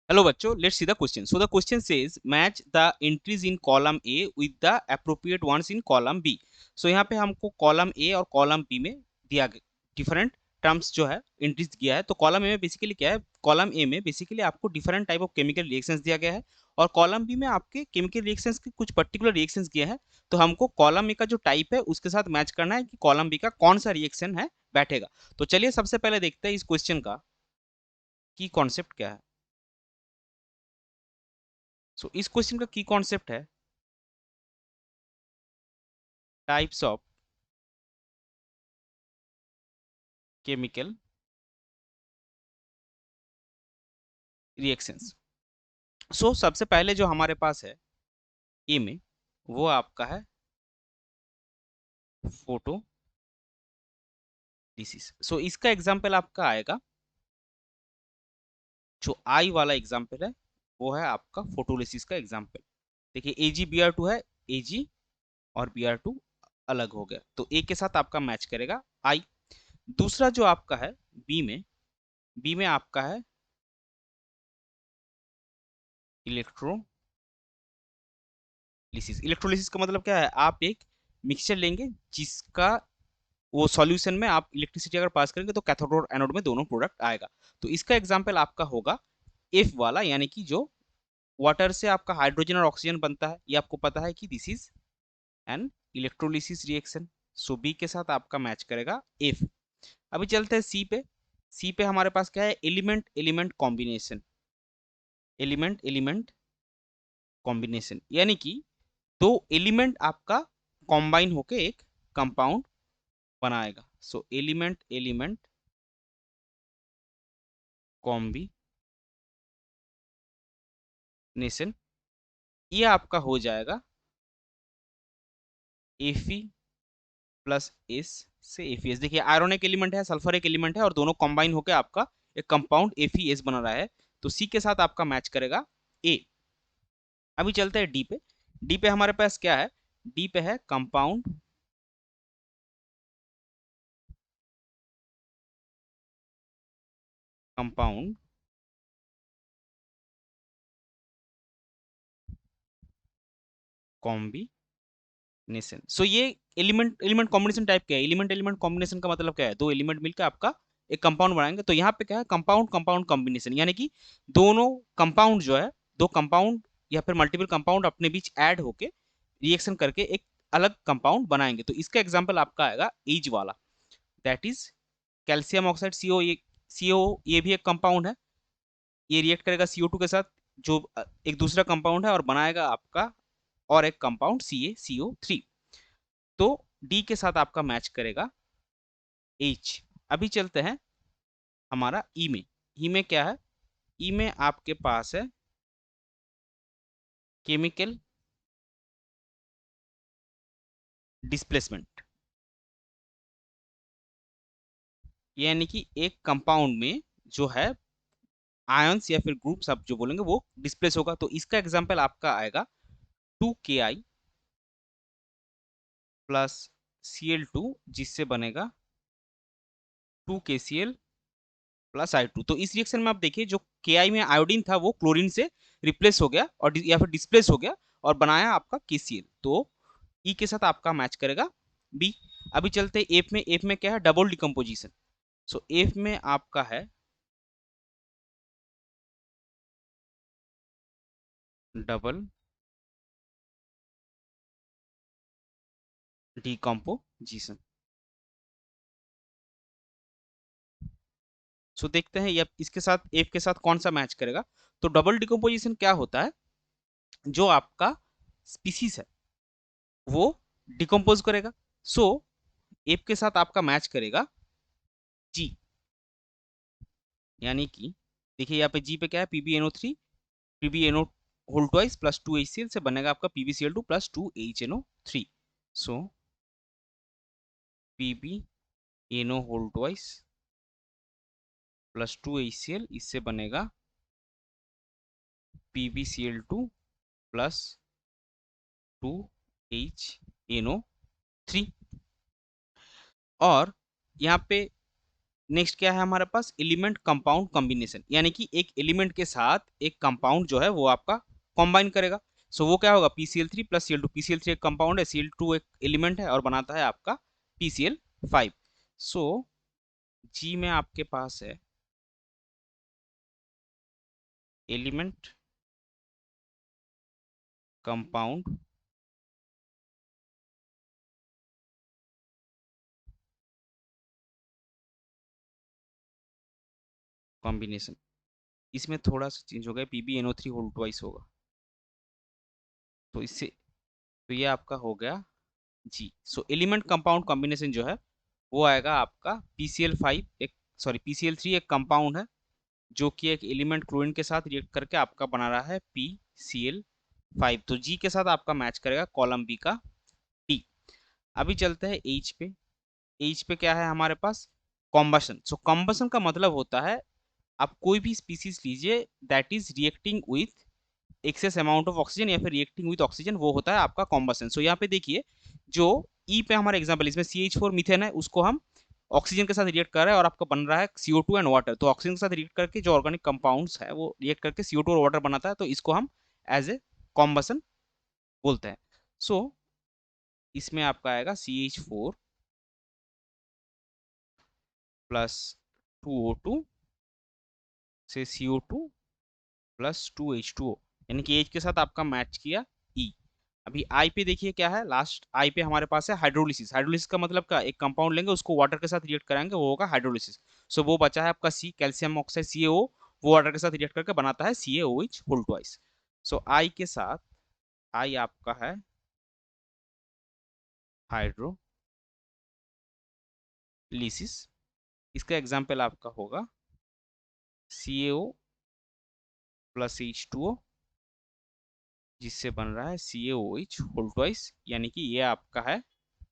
Hello बच्चों, let's see the question. So the question says match the entries in column A with the appropriate ones in column B. So यहाँ पे हमको column A और column B में दिया गया different terms जो है एंट्रीज दिया है. तो कॉलम ए में बेसिकली क्या है, कॉलम ए में बेसिकली आपको different type of chemical reactions दिया गया है और कॉलम बी में आपके केमिकल रिएक्शंस के कुछ पर्टिकुलर रिएक्शंस दिए हैं. तो हमको कॉलम ए का जो टाइप है उसके साथ मैच करना है कि कॉलम बी का कौन सा रिएक्शन है बैठेगा. तो चलिए सबसे पहले देखते हैं इस क्वेश्चन का की कॉन्सेप्ट क्या है. सो इस क्वेश्चन का की कॉन्सेप्ट है टाइप्स ऑफ केमिकल रिएक्शंस. सो सबसे पहले जो हमारे पास है ए में वो आपका है फोटो डिसीज. सो इसका एग्जांपल आपका आएगा, जो आई वाला एग्जांपल है वो है आपका फोटोलिसिस का एग्जांपल. देखिए AgBr2 है, Ag और Br2 अलग हो गया तो ए के साथ आपका मैच करेगा आई. दूसरा जो आपका है बी में आपका है इलेक्ट्रोलिसिस. इलेक्ट्रोलिसिस का मतलब क्या है, आप एक मिक्सचर लेंगे जिसका वो सॉल्यूशन में आप इलेक्ट्रिसिटी अगर पास करेंगे तो कैथोड और एनोड में दोनों प्रोडक्ट आएगा. तो इसका एग्जांपल आपका होगा एफ वाला, यानी कि जो वाटर से आपका हाइड्रोजन और ऑक्सीजन बनता है, ये आपको पता है कि this is an electrolysis reaction. So B के साथ आपका मैच करेगा एफ. अभी चलते हैं सी पे. सी पे हमारे पास क्या है, element element combination. Element element combination यानी कि दो एलिमेंट आपका कॉम्बाइन होके एक कंपाउंड बनाएगा. सो एलिमेंट एलिमेंट कॉम्बिनेशन, ये आपका हो जाएगा Fe प्लस एस से एफीएस. देखिए आयरन एक एलिमेंट है, सल्फर एक एलिमेंट है और दोनों कंबाइन होकर आपका एक कंपाउंड एफीएस बना रहा है. तो सी के साथ आपका मैच करेगा ए. अभी चलते हैं डी पे. डी पे हमारे पास क्या है, डी पे है कंपाउंड कंपाउंड कॉम्बिनेशन. सो ये एलिमेंट एलिमेंट कॉम्बिनेशन टाइप क्या है, एलिमेंट एलिमेंट कॉम्बिनेशन का मतलब क्या है, दो एलिमेंट मिलकर आपका एक कंपाउंड बनाएंगे. तो यहाँ पे क्या है, कंपाउंड कंपाउंड कॉम्बिनेशन, यानी कि दोनों कंपाउंड जो है, दो कंपाउंड या फिर मल्टीपल कंपाउंड अपने बीच ऐड होके रिएक्शन करके एक अलग कंपाउंड बनाएंगे. तो इसका एग्जांपल आपका आएगा एज वाला, that is calcium oxide CO. ये सीओ ये भी एक कंपाउंड है, ये रिएक्ट करेगा CO2 के साथ जो एक दूसरा कंपाउंड है और बनाएगा आपका और एक कंपाउंड CaCO3. तो डी के साथ आपका मैच करेगा H. अभी चलते हैं हमारा ई में. ई में क्या है, ई में आपके पास है केमिकल डिस्प्लेसमेंट, यानी कि एक कंपाउंड में जो है आयंस या फिर ग्रुप्स आप जो बोलेंगे वो डिस्प्लेस होगा. तो इसका एग्जांपल आपका आएगा 2Ki प्लस Cl2, जिससे बनेगा 2KCl प्लस I2. तो इस रिएक्शन में आप देखिए जो Ki में आयोडीन था वो क्लोरीन से रिप्लेस हो गया और या फिर डिस्प्लेस हो गया और बनाया आपका KCl. तो ई के साथ आपका मैच करेगा बी. अभी चलते हैं एफ में. एफ में क्या है, डबल डिकम्पोजिशन. सो एफ में आपका है डबल डिकम्पोजिशन. सो देखते हैं ये इसके साथ एफ के साथ कौन सा मैच करेगा. तो डबल डिकम्पोजिशन क्या होता है, जो आपका स्पीसीज है वो डिकम्पोज करेगा. सो एफ के साथ आपका मैच करेगा जी, यानी कि देखिए यहाँ पे जी पे क्या है, PbNO3 whole twice plus 2HCl से बनेगा आपका PbCl2 plus 2HNO3. So PbNO whole twice plus 2HCl, इससे बनेगा PbCl2 प्लस 2HNO3. और यहाँ पे नेक्स्ट क्या है हमारे पास, एलिमेंट कंपाउंड कॉम्बिनेशन, यानी कि एक एलिमेंट के साथ एक कंपाउंड जो है वो आपका कॉम्बाइन करेगा। सो वो क्या होगा, PCl3 प्लस Cl2। PCl3 एक कंपाउंड है, Cl2 एक एलिमेंट है और बनाता है आपका PCl5। सो जी में आपके पास है एलिमेंट कंपाउंड कॉम्बिनेशन। इसमें थोड़ा सा चेंज हो गया, PbNO3 होल ट्वाइस होगा, तो इससे, तो ये आपका हो गया जी। सो एलिमेंट कंपाउंड कॉम्बिनेशन जो है वो आएगा आपका PCl5 एक, सॉरी PCl3 एक कंपाउंड है जो कि एक एलिमेंट क्लोरीन के साथ रिएक्ट करके आपका बना रहा है PCl5। तो जी के साथ आपका मैच करेगा कॉलम बी का डी। अभी चलते हैं एच पे। एच पे क्या है हमारे पास, कॉम्बशन। सो कॉम्बशन का मतलब होता है आप कोई भी स्पीसीज लीजिए that is reacting with excess amount of oxygen या फिर रिएक्टिंग विद ऑक्सीजन, वो होता है आपका कॉम्बशन। सो यहाँ पे देखिए जो ई पे हमारा एग्जाम्पल, इसमें CH4 मीथेन है, उसको हम ऑक्सीजन के साथ रिएक्ट कर रहे हैं और आपका बन रहा है CO2 एंड वाटर। तो ऑक्सीजन के साथ रिएक्ट करके जो ऑर्गेनिक कंपाउंड्स है वो रिएक्ट करके CO2 और वाटर बनाता है, तो इसको हम एज ए कॉम्बशन बोलते हैं। सो इसमें आपका आएगा CH4 प्लस 2O2 से CO2 प्लस 2H2O, यानी कि H के साथ आपका मैच किया E। अभी आई पे देखिए क्या है, लास्ट आई पे हमारे पास है हाइड्रोलिसिस। हाइड्रोलिसिस का मतलब क्या, एक कंपाउंड लेंगे उसको वाटर के साथ रिएक्ट कराएंगे, वो होगा हाइड्रोलिसिस। सो वो बचा है आपका सी, कैल्शियम ऑक्साइड CaO, वो वाटर के साथ रिएक्ट करके बनाता है CaOH होल ट्वाइस। सो आई के साथ, आई आपका है हाइड्रोलिसिस। इसका एग्जाम्पल आपका होगा CaO प्लस H2O, जिससे बन रहा है CaOH होल ट्वाइस, यानी कि ये आपका है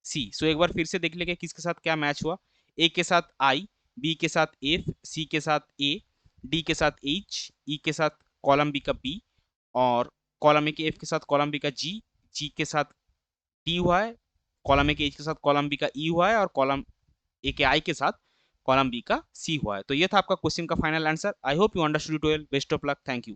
सी। सो एक बार फिर से देख लेंगे किसके साथ क्या मैच हुआ। ए के साथ आई, बी के साथ एफ, सी के साथ ए, डी के साथ एच, ई के साथ कॉलम बी का बी, और कॉलम ए के एफ के साथ कॉलम बी का जी, जी के साथ डी हुआ है, कॉलम ए के एच के साथ कॉलम बी का ई हुआ है, और कॉलम ए के आई के साथ कॉलम बी का सी हुआ है। तो ये था आपका क्वेश्चन का final answer. I hope you understood it well. Best of luck, thank you.